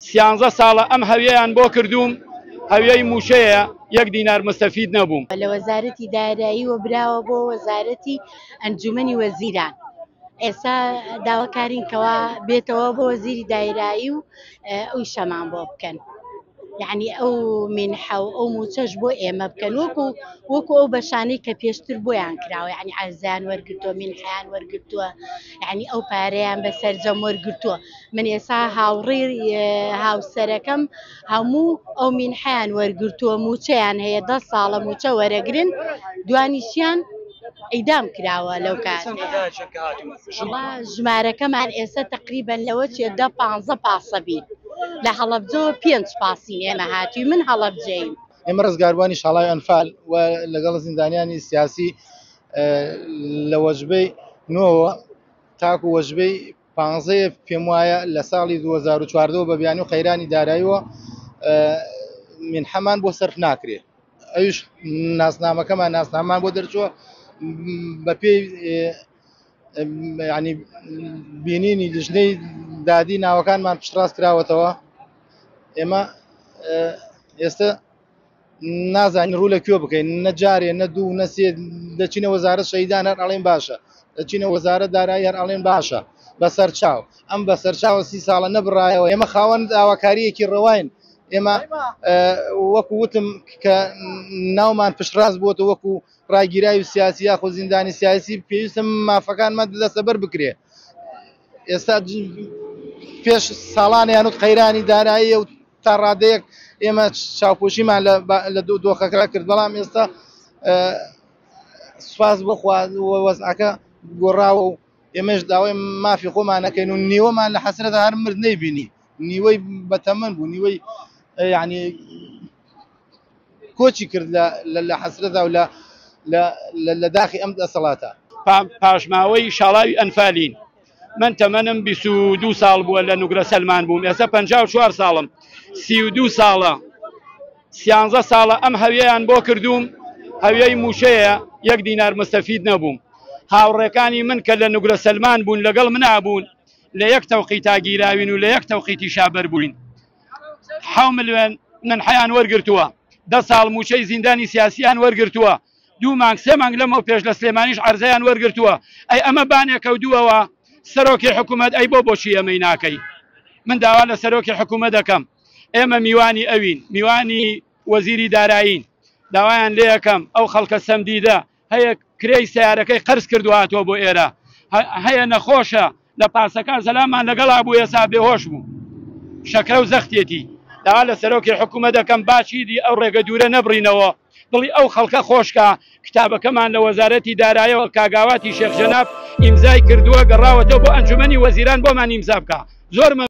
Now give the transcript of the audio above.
13 ساڵە ئەم هەویەیان بۆ کردووم، هەویەی موشەیە، 1 دینار مستەفید نەبووم. لە وەزارەتی دارایی وەبراوە بۆ وەزارەتی ئەنجومەنی وەزیران. ئێستا داواکارین کەوا بێتەوە بۆ وەزیری دارایی و ئەو شەمان بۆ بکەن. یعنی ئەو مینحە و ئەو موچەش بۆ ئێمە بکەن وەکو ئەو بەشانەی کە پێشتر بۆیان کراوە، یعنی عەرزیان وەرگرتووە، مینحەیان وەرگرتووە، یعنی ئەو پارەیان بەسەرجەم وەرگرتووە. من ئێستا هاوڕێی هاوسەرەکەم هەموو ئەو مینحەیان وەرگرتووە، موچەیان هەیە 10 ساڵە موچە وەرەگرن، دوانیشیان ئەیدام کراوە لەو کاتە. ژمارەکەمان ئێستا تقریبەن لەوە چێ 10-15 پاسە بین. لە هەڵەبجەوە 5 پاسین ئێمە هاتووی، من هەڵەبجەیم. ئێمە ڕزگاروانی شاڵای ئەنفال و لەگەڵ زیندانیانی سیاسی لە وەجبەی 9 تاکو وەجبەی 15 پێم وایە لە ساڵی 2014 بە بیانی و خەیرانی داراییەوە مینحەمان بۆ سەرف ناکرێت. ئەویش ناسنامەکەمان ناسنامان بۆ دەرچووە بە پێی ینی بینینی لیژنەی دادی ناوەکانمان پشتڕاست کراوەتەوە. ئێمە ئێستا نازانین ڕوو لەکوێ بکەین، نە جارێ نە دوو نە سێ، دەچینە وەزارەت شەیدان هەر ئەڵێن باشە، دەچینە وەزارەت دارایی هەر ئەڵێن باشە، بەسەرچاو ئەم بەسەرچاوە 30 ساڵە نەبڕایەوە. ئێمە خاوەن داواکاریەکی ڕەواین. ئێمە وەکو وتم کە ناومان پشتڕاست بووەتە وەکو ڕاگیراوی سیاسی یاخۆ زیندانی سیاسی، پێویستە مافەکانمان دەستەبەر بکرێ. ئێستا پێش ساڵانە یانوت خەیرانی داراییە و تا ڕادەیەک ئێمە چاوپۆشیمان لە دۆخەکە کرد، بەڵام ئێستا سوپاس بخوا وەزعەکە گۆڕاوە و ئێمەش داوای مافی خۆمان نەکەین و نیوەمان لە حەسرەتە هەر مرد نەیبینی، نیوەی بەتەمەن بوو، نیوەی یعنی کۆچی کرد لە حەسرەتە و لە داخی ئەم دەسەڵاتە. پاشماوەی شاڵاوی ئەنفالین. من تەمەنم 22 ساڵ بووە لە نوگرە سەلمان بووم، ئێستا 54 ساڵم. 32 ساڵە 13 ساڵە ئەم هەویەیان بۆ کردووم، هەویەی موشەیە، 1 دینار مستەفید نەبووم. هاوڕێکانی من کە لە نوگرە سەلمان بوون لەگەڵ منابوون، لە 1 تەوقیت تاگیراوین و لە 1 تەوقیتی شابەر بووین. 7 ملیۆن منحەیان وەرگرتووە، 10 ساڵ موچەی زیندانی سیاسیان وەرگرتووە، 2 مانگ 3 مانگ لەمەوە پێش لە سلێمانیش عەرزەیان وەرگرتووە. ئەی ئەمە بانێکەوتووەوە، سەرۆکی حکوومەت ئەی بۆچی ئەمەی ناکەی؟ من داوا لە سەرۆکی حکوومەت دەکەم. ئێمە میوانی ئەوین، میوانی وەزیری دارایین، داوایان لێ یەکەم ئەو خەڵکە سەمدیدە هەیە کرێی سیارەکەی قەرز کردوهاتەوە بۆ ئێرە، هەیە نەخۆشە لە پاسەکان زەلامان لەگەڵا بوو، ئێستا بێهۆش بوو، شەکرە و زەختێتی. داوا لە سەرۆکی حکوومەت دەکەم باچیدی ئەو ڕێگە دوورە نەبڕینەوە، دڵی ئەو خەڵکە خۆشکە. کتابەکەمان لە وەزارەتی داراییەوە کاگاواتی شێخ جەناب ئیمزای کردووە، گەڕاوەتەوە بۆ ئەنجومەنی وەزیران بۆمان ئیمزا بکە. زۆر